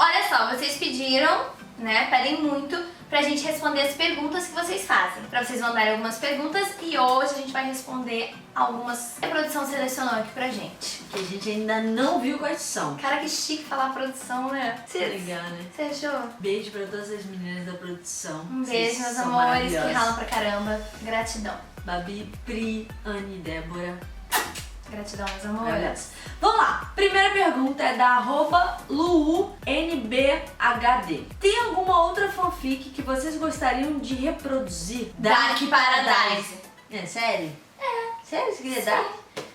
olha só, vocês pediram, né, pedem muito pra gente responder as perguntas que vocês fazem. Pra vocês mandarem algumas perguntas e hoje a gente vai responder algumas que a produção selecionou aqui pra gente. Que a gente ainda não viu quais são. Cara, que chique falar produção, né? Legal, né? Você achou? Beijo pra todas as meninas da produção. Um beijo, Vocês meus são amores, que maravilhosas. ralam pra caramba. Gratidão. Babi, Pri, Anne, Débora. Gratidão, meus amores. Maravilhosas. Vamos lá. Primeira pergunta é da @luunbhd. Tem alguma outra fanfic que vocês gostariam de reproduzir? Dark Paradise. É, sério? Sério? Você queria Dark?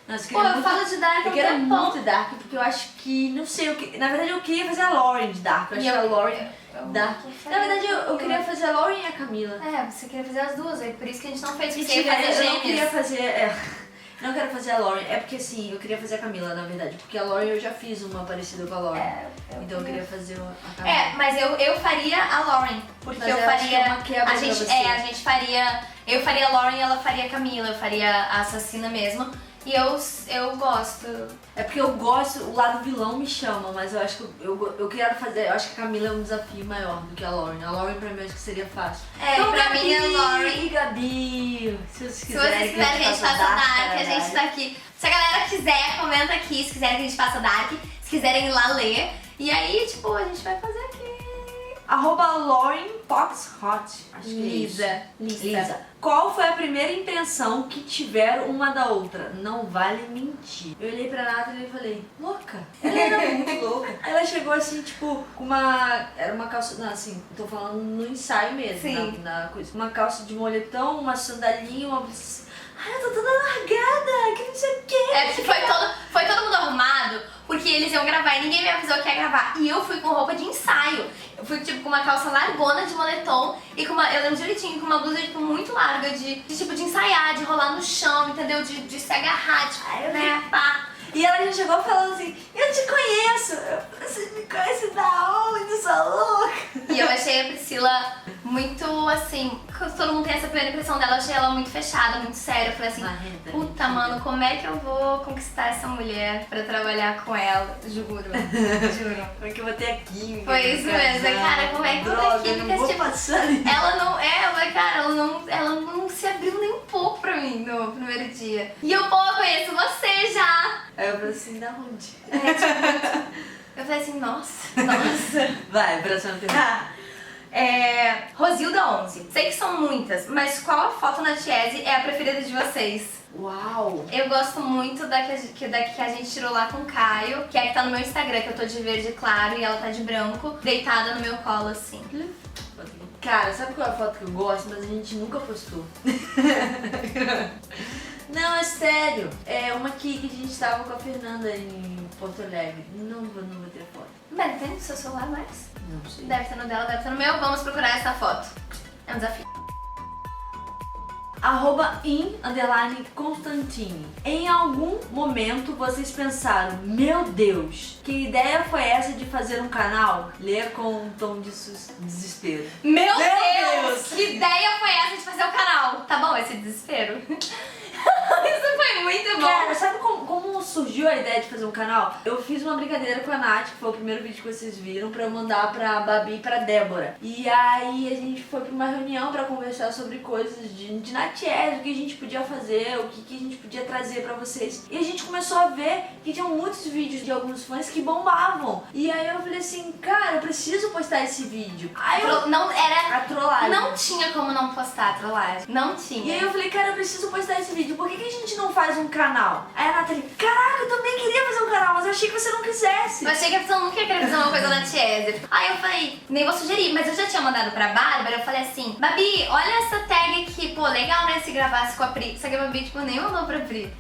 Nossa, Pô, eu falo de Dark há Eu um quero tempão. muito Dark, porque eu acho que, não sei, na verdade eu queria fazer a Lauren de Dark. Eu acho que a Lauren Dark. Na verdade eu queria fazer a Lauren e a Camila. É, você queria fazer as duas, aí por isso que a gente não fez, Se porque você ia tiver, fazer eu não queria gêmeas. fazer. Não quero fazer a Lauren, é porque assim, eu queria fazer a Camila, na verdade. Porque a Lauren eu já fiz uma parecida com a Lauren. Então eu queria fazer a Camila. É, mas eu faria a Lauren, porque Mas eu eu acho que faria. é uma quebra a pra gente, você. a gente faria. Eu faria a Lauren e ela faria a Camila, eu faria a assassina mesmo. E eu gosto. É porque eu gosto, o lado vilão me chama, mas eu acho que eu quero fazer. Eu acho que a Camila é um desafio maior do que a Lauren. A Lauren pra mim acho que seria fácil. É, Então, pra Gabi mim é a Lauren. e Gabi. Se vocês Se quiserem, vocês quiserem que a gente faça Dark, a gente caralho. tá aqui. Se a galera quiser, comenta aqui se quiserem que a gente faça Dark, se quiserem ir lá ler. E aí, tipo, a gente vai fazer aqui. @LaurenPoxHot. Acho que Lisa. é isso. Lisa. Qual foi a primeira impressão que tiveram uma da outra? Não vale mentir. Eu olhei pra Nathalie e falei, louca. Ela era muito louca. Ela chegou assim, tipo, com uma... Era uma calça... Não, assim, tô falando no ensaio mesmo. Sim. Na coisa. Uma calça de moletom, uma sandalinha, uma... Ai, eu tô toda largada, que não sei o quê. É, porque foi todo mundo arrumado, porque eles iam gravar e ninguém me avisou que ia gravar. E eu fui com roupa de ensaio. Eu fui, tipo, com uma calça largona de moletom e com uma, eu lembro direitinho, com uma blusa, tipo, muito larga de tipo, de ensaiar, de rolar no chão, entendeu? De se agarrar, tipo, né, pá. E ela já chegou falando assim, eu te conheço. Você me conhece da onde, sua louca? E eu achei a Priscila muito, assim, todo mundo tem essa primeira impressão dela, eu achei ela muito fechada, muito séria. Eu falei assim, Marrenta, puta, mano, como é que eu vou conquistar essa mulher pra trabalhar com ela? Juro, juro. Porque eu vou ter aqui. Foi isso mesmo, cara, como é que eu vou ter droga, química, não vou tipo, passar ali. ela não, cara, ela não se abriu nem um pouco pra mim no primeiro dia. E eu, pô, conheço você já. Aí eu falei assim, da onde? Eu falei assim, nossa. Vai, próxima pergunta. Rosilda 11. Sei que são muitas, mas qual a foto na Tiese é a preferida de vocês? Uau! Eu gosto muito da que a gente tirou lá com o Caio, que é a que tá no meu Instagram, que eu tô de verde claro e ela tá de branco, deitada no meu colo assim. Cara, sabe qual é a foto que eu gosto, mas a gente nunca postou? Não, é sério. É uma que a gente tava com a Fernanda em Porto Alegre. Não vou ter a foto. Mas não tem no seu celular mais? Não sei. Deve ter no dela, deve ter no meu. Vamos procurar essa foto. É um desafio. @in_Constantine. Em algum momento vocês pensaram, meu Deus, que ideia foi essa de fazer um canal? Lê com um tom de desespero. Meu Deus! Deus! Que ideia foi essa de fazer o canal? Tá bom esse desespero? Isso foi muito bom. Cara, sabe como surgiu a ideia de fazer um canal? Eu fiz uma brincadeira com a Nath, que foi o primeiro vídeo que vocês viram, pra eu mandar pra Babi e pra Débora. E aí a gente foi pra uma reunião pra conversar sobre coisas de Natiele, o que a gente podia fazer, o que a gente podia trazer pra vocês. E a gente começou a ver que tinham muitos vídeos de alguns fãs que bombavam. E aí eu falei assim, cara, eu preciso postar esse vídeo. Aí eu... Não, era... A trollagem. Não tinha como não postar a trollagem. Não tinha. E aí eu falei, cara, eu preciso postar esse vídeo, por que a gente não faz um canal? Aí a Nathalie, caraca, eu também queria fazer um canal, mas eu achei que você não quisesse. Eu achei que a pessoa nunca ia querer fazer uma coisa na Tiese. Aí eu falei, nem vou sugerir, mas eu já tinha mandado pra Bárbara, eu falei assim, Babi, olha essa tag aqui, pô, legal, né, se gravasse com a Pri. Só que a Babi, tipo, nem mandou pra Pri.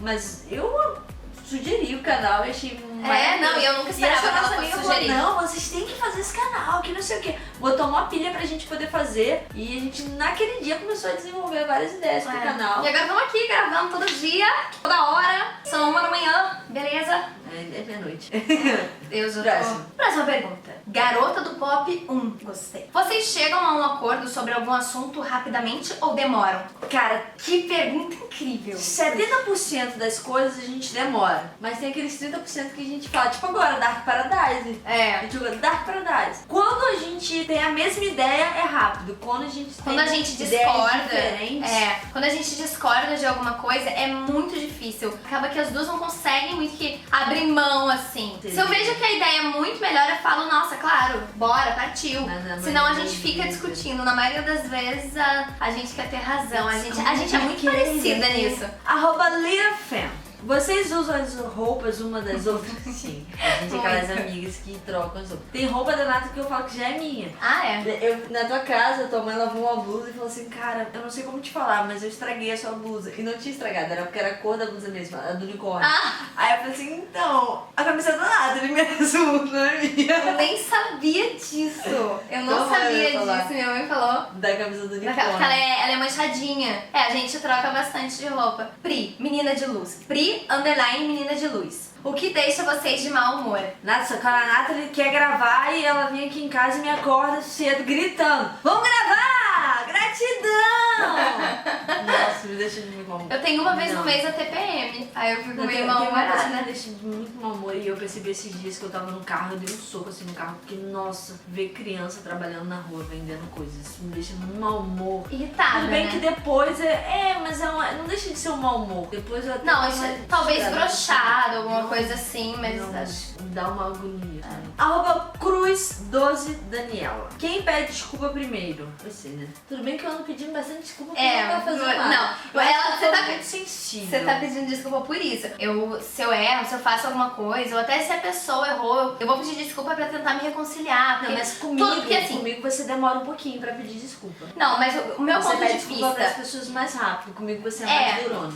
Mas eu sugeri o canal e achei não, e eu nunca esperava que ela fosse sugerir. Não, vocês têm que fazer esse canal, que não sei o que. Botou uma pilha pra gente poder fazer e a gente naquele dia começou a desenvolver várias ideias pro canal. E agora estamos aqui gravando todo dia, toda hora, são 1 da manhã, beleza? É meia-noite. Eu já Próximo. tô... Próxima pergunta. Garota do Pop 1. Gostei. Vocês chegam a um acordo sobre algum assunto rapidamente ou demoram? Cara, Que pergunta incrível. 70% das coisas a gente demora, mas tem aqueles 30% que a gente fala, tipo agora, Dark Paradise. A É. gente jogou Dark Paradise. Quando a gente tem a mesma ideia, é rápido. Quando a gente tem Quando a gente ideias discorda, diferentes, quando a gente discorda de alguma coisa, é muito difícil. Acaba que as duas não conseguem muito que abrir mão, assim. Entendi. Se eu vejo que a ideia é muito melhor, eu falo, nossa, claro, bora, partiu. Mas na Senão a maioria gente fica das vezes- discutindo. Na maioria das vezes, a gente quer ter razão. A gente é muito Que parecida nisso. @LiraFam. Vocês usam as roupas uma das outras? Sim. A gente é aquelas Muito. amigas que trocam as roupas. Tem roupa da Nata que eu falo que já é minha. Ah, é? Na tua casa, tua mãe lavou uma blusa e falou assim, cara, eu não sei como te falar, mas eu estraguei a sua blusa. E não tinha estragado, era porque era a cor da blusa mesmo, a do unicórnio. Ah, Aí eu falei assim, então, a camisa da Nata, ele mesmo, não é minha. eu nem sabia disso. Eu não Então, sabia eu ia falar. disso. Minha mãe falou. Da camisa do Porque unicórnio. ela é manchadinha. É, a gente troca bastante de roupa. Pri, menina de luz. Pri, _ menina de luz. O que deixa vocês de mau humor? Nossa, quando a Nathalie quer gravar e ela vem aqui em casa e me acorda cedo gritando, vamos gravar! Gratidão! Nossa, me deixa de muito mal humor. Eu tenho uma vez no Não. mês a TPM. Aí eu fico Não, meio tem uma coisa que me mal-humorada. deixa de muito mau humor e eu percebi esses dias que eu tava no carro, eu dei um soco assim no carro, porque, nossa, ver criança trabalhando na rua, vendendo coisas, isso me deixa muito mau humor. Irritada, Tudo bem né? que depois mas não deixa de ser um mau humor. Depois eu até Não, dou isso, uma talvez desesperada. broxado, alguma Não, coisa assim, mas não, acho... dá uma agonia. @Cruz12 Daniela. Quem pede desculpa primeiro? Você, né? Tudo bem que eu ando pedindo bastante desculpa porque eu não tá fazendo nada. não, Mas você tá muito sensível. Você tá pedindo desculpa por isso. Se eu erro, se eu faço alguma coisa, ou até se a pessoa errou, eu vou pedir desculpa pra tentar me reconciliar. Não, Porque mas comigo, porque assim, comigo você demora um pouquinho pra pedir desculpa. não, mas o meu Você ponto pede de desculpa pras vista. pessoas mais rápido. Comigo você é É. mais durona.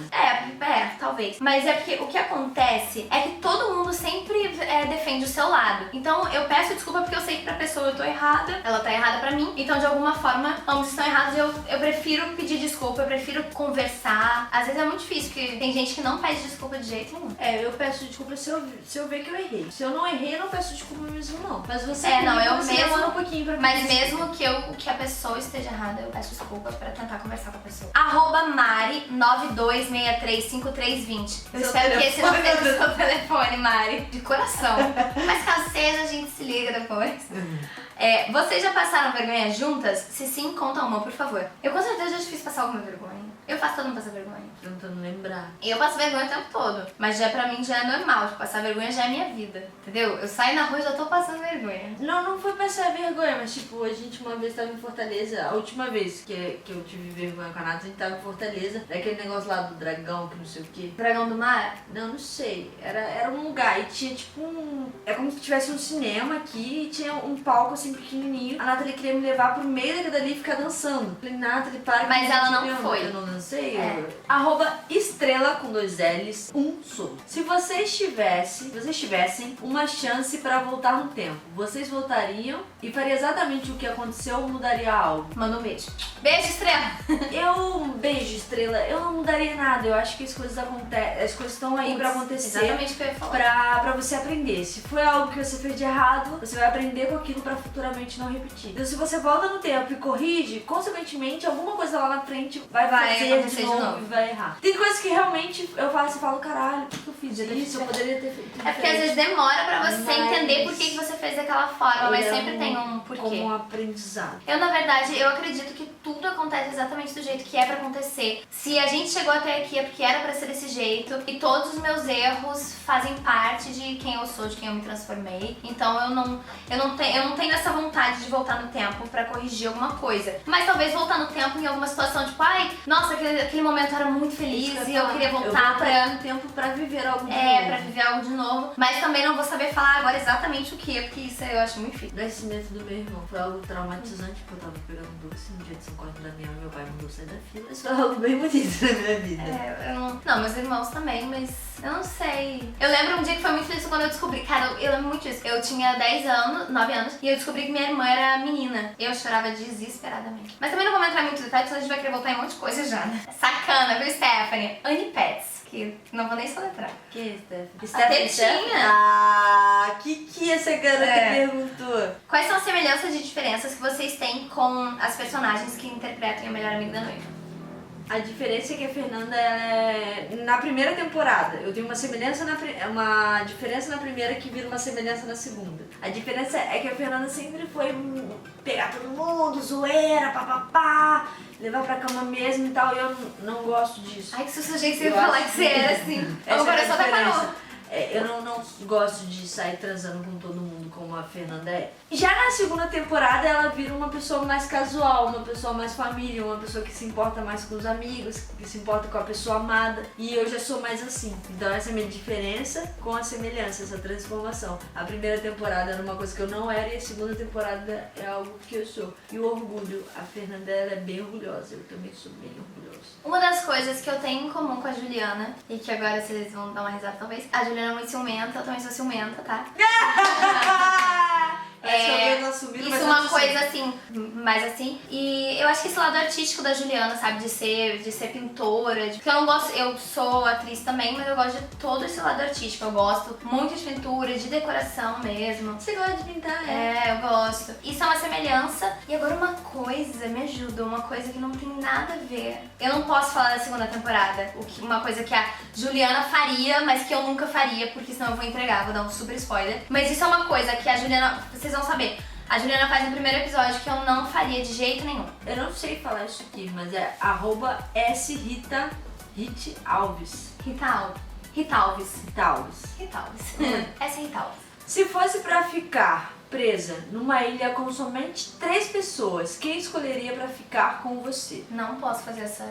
Talvez. Mas é porque o que acontece é que todo mundo sempre defende o seu lado. Então eu peço desculpa porque eu sei que pra pessoa eu tô errada, ela tá errada pra mim. Então de alguma forma ambos estão errados. Eu prefiro pedir desculpa, eu prefiro conversar. Às vezes é muito difícil, porque tem gente que não pede desculpa de jeito nenhum. Eu peço desculpa se eu ver que eu errei. Se eu não errei, eu não peço desculpa mesmo, não. Mas você Não, comigo, eu você mesmo- demora um pouquinho pra Mas pedir mesmo que a pessoa esteja errada, eu peço desculpa pra tentar conversar com a pessoa. Mari 92635320. Eu Seu espero que esse não telefone. seja o seu telefone, Mari. De coração. Mas caso seja, a gente se liga depois. Vocês já passaram vergonha juntas? Se sim, conta uma, por favor. Eu com certeza já te fiz passar alguma vergonha. Eu faço todo mundo passar vergonha. Tentando lembrar. E eu passo vergonha o tempo todo. Mas pra mim já é normal. Tipo, passar vergonha já é minha vida. Entendeu? Eu saio na rua e já tô passando vergonha. Não foi passar vergonha, mas tipo, a gente uma vez tava em Fortaleza, a última vez que eu tive vergonha com a Nata, a gente tava em Fortaleza, daquele negócio lá do dragão, que não sei o quê. Dragão do Mar? Não sei. Era um lugar e tinha tipo um... É como se tivesse um cinema aqui e tinha um palco assim pequenininho. A Nathalie queria me levar pro meio daquilo dali e ficar dançando. Falei, Nathalie, para que Mas a ela gente não viu. foi. Eu não dancei. É. @estrela com 2 L's, sou. Se vocês tivessem uma chance pra voltar no tempo, vocês voltariam e faria exatamente o que aconteceu ou mudaria algo? Manda um beijo. Beijo, estrela! Beijo, Estrela, eu não mudaria nada. Eu acho que as coisas acontecem, as coisas estão aí pra acontecer. Exatamente o que eu ia falar. Pra você aprender. Se foi algo que você fez de errado, você vai aprender com aquilo pra futuramente não repetir. Então se você volta no tempo e corrige, consequentemente alguma coisa lá na frente vai fazer acontecer de novo e vai errar. Tem coisas que realmente eu faço e falo, caralho, por que eu fiz isso? Eu poderia ter feito É porque às vezes demora pra você Mas- entender por que você fez daquela forma, mas Ele é sempre tem um porquê. como um aprendizado. Eu, na verdade, eu acredito que tudo acontece exatamente do jeito que é pra acontecer. Se a gente chegou até aqui é porque era pra ser desse jeito. E todos os meus erros fazem parte de quem eu sou, de quem eu me transformei. Então eu não tenho essa vontade de voltar no tempo pra corrigir alguma coisa. Mas talvez voltar no tempo em alguma situação, tipo, ai, nossa, aquele momento era muito feliz e eu queria voltar pra... no tempo pra viver algo de pra viver algo de novo. Mas também não vou saber falar agora exatamente o que, porque isso eu acho muito difícil. O nascimento do meu irmão foi algo traumatizante, porque eu tava pegando doce no dia de São Corte da minha, meu pai mandou sair da fila. Isso foi algo bem bonito na minha vida. Não, meus irmãos também, mas eu não sei. Eu lembro um dia que foi muito feliz quando eu descobri, cara, eu lembro muito disso. Eu tinha 9 anos, e eu descobri que minha irmã era menina. Eu chorava desesperadamente. Mas também não vou entrar muito em detalhes, senão a gente vai querer voltar em um monte de coisa já, né? Sacana, viu, Stephanie? Annie Pets. que não vou nem soletrar. Quem é Stephanie? A Stephanie? Tetinha. Ah, que essa garota perguntou? Quais são as semelhanças e diferenças que vocês têm com as personagens que interpretam o melhor amigo da noiva? A diferença é que a Fernanda, ela é... Na primeira temporada, eu tenho uma uma diferença na primeira que vira uma semelhança na segunda. A diferença é que a Fernanda sempre foi pegar todo mundo, zoeira, papapá, levar pra cama mesmo e tal, e eu não gosto disso. Ai, que susto, achei que você ia falar que você era assim. O coração até parou. Eu não gosto de sair transando com todo mundo como a Fernanda é. Já na segunda temporada ela vira uma pessoa mais casual, uma pessoa mais família, uma pessoa que se importa mais com os amigos, que se importa com a pessoa amada. E eu já sou mais assim. Então essa é a minha diferença com a semelhança, essa transformação. A primeira temporada era uma coisa que eu não era e a segunda temporada é algo que eu sou. E o orgulho, a Fernanda ela é bem orgulhosa, eu também sou bem orgulhosa. Uma das coisas que eu tenho em comum com a Juliana, e que agora vocês vão dar uma risada talvez, a Juliana é muito ciumenta, eu também sou ciumenta, tá? Isso é uma coisa assim, mais assim. E eu acho que esse lado artístico da Juliana, sabe, de ser pintora, porque eu não gosto, eu sou atriz também, mas eu gosto de todo esse lado artístico. Eu gosto muito de pintura, de decoração mesmo. Você gosta de pintar, eu gosto. Isso é uma semelhança. E agora uma coisa, me ajuda, uma coisa que não tem nada a ver. Eu não posso falar da segunda temporada, uma coisa que a Juliana faria, mas que eu nunca faria, porque senão eu vou entregar, vou dar um super spoiler. Mas isso é uma coisa que a Juliana, vocês vão saber. A Juliana faz no primeiro episódio que eu não faria de jeito nenhum. Eu não sei falar isso aqui, mas é @sRitaAlves. Ritalves. Essa é Ritalves. Se fosse pra ficar presa numa ilha com somente 3 pessoas, quem escolheria pra ficar com você? Não posso fazer essa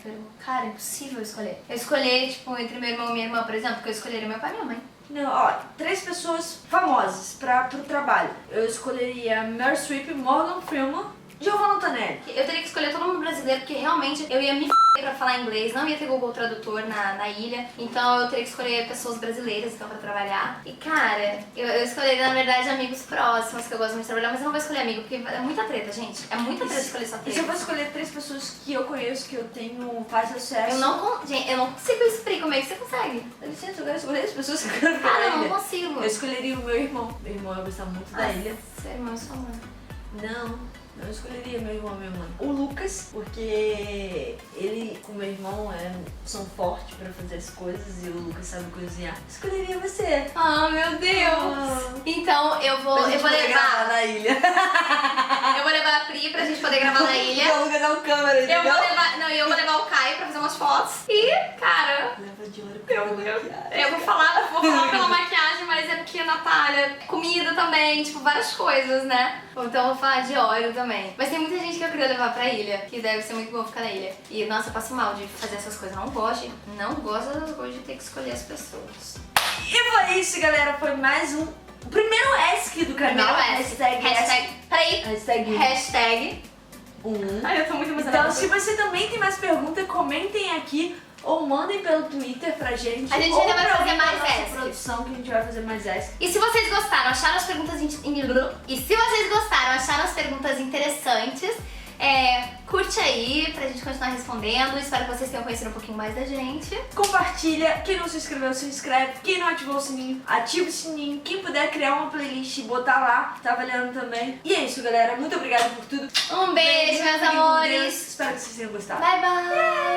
pergunta. Cara, é impossível escolher. Eu escolher, tipo, entre meu irmão e minha irmã, por exemplo, porque eu escolheria meu pai e minha mãe. Não, ó, 3 pessoas famosas pro trabalho. Eu escolheria Meryl Streep, Morgan Freeman, Giovanna Antonelli. Eu teria que escolher todo mundo brasileiro, porque realmente eu ia me pra falar inglês, não ia ter Google Tradutor na ilha, então eu teria que escolher pessoas brasileiras então pra trabalhar. E cara, eu escolheria na verdade amigos próximos, que eu gosto muito de trabalhar, mas eu não vou escolher amigo, porque é muita treta, gente. É muita treta escolher só E treta. se eu fosse escolher 3 pessoas que eu conheço, que eu tenho faz sucesso? Gente, eu não consigo explicar como é que você consegue. Dá licença, eu quero escolher as pessoas que eu quero ficar Ah, na não, ilha. não consigo. Eu escolheria o meu irmão. Meu irmão ia gostar muito da ilha. Seu irmão e sua mãe. Não escolheria meu irmão e minha mãe. O Lucas, porque ele com meu irmão são fortes pra fazer as coisas e o Lucas sabe cozinhar. Escolheria você. Ah, meu Deus! Então eu vou levar na ilha. Eu vou levar a Pri pra gente poder gravar na ilha. O Lucas é o câmera, Eu vou levar o Caio pra fazer umas fotos. E, cara, Leva de olho eu vou falar pela maquiagem, mas é porque, Natália, comida também, tipo, várias coisas, né? Então eu vou falar de óleo também. Mas tem muita gente que eu queria levar pra ilha, que deve ser muito bom ficar na ilha. E, nossa, eu passo mal de fazer essas coisas. Não gosto de ter que escolher as pessoas. E foi isso, galera. Foi mais um... O primeiro ESC do canal. Hashtag 1. Ai, eu tô muito emocionada. Então, se você também tem mais perguntas, comentem aqui ou mandem pelo Twitter pra gente. A gente ou ainda vai pra fazer alguém da mais nossa ESC. produção, que a gente vai fazer mais ESC. E se vocês gostaram, acharam as perguntas interessantes, curte aí pra gente continuar respondendo. Espero que vocês tenham conhecido um pouquinho mais da gente. Compartilha. Quem não se inscreveu, se inscreve. Quem não ativou o sininho, ativa o sininho. Quem puder criar uma playlist e botar lá, tá valendo também. E é isso, galera. Muito obrigada por tudo. Um beijo, meus Fiquem com amores. Deus. Espero que vocês tenham gostado. Bye, bye.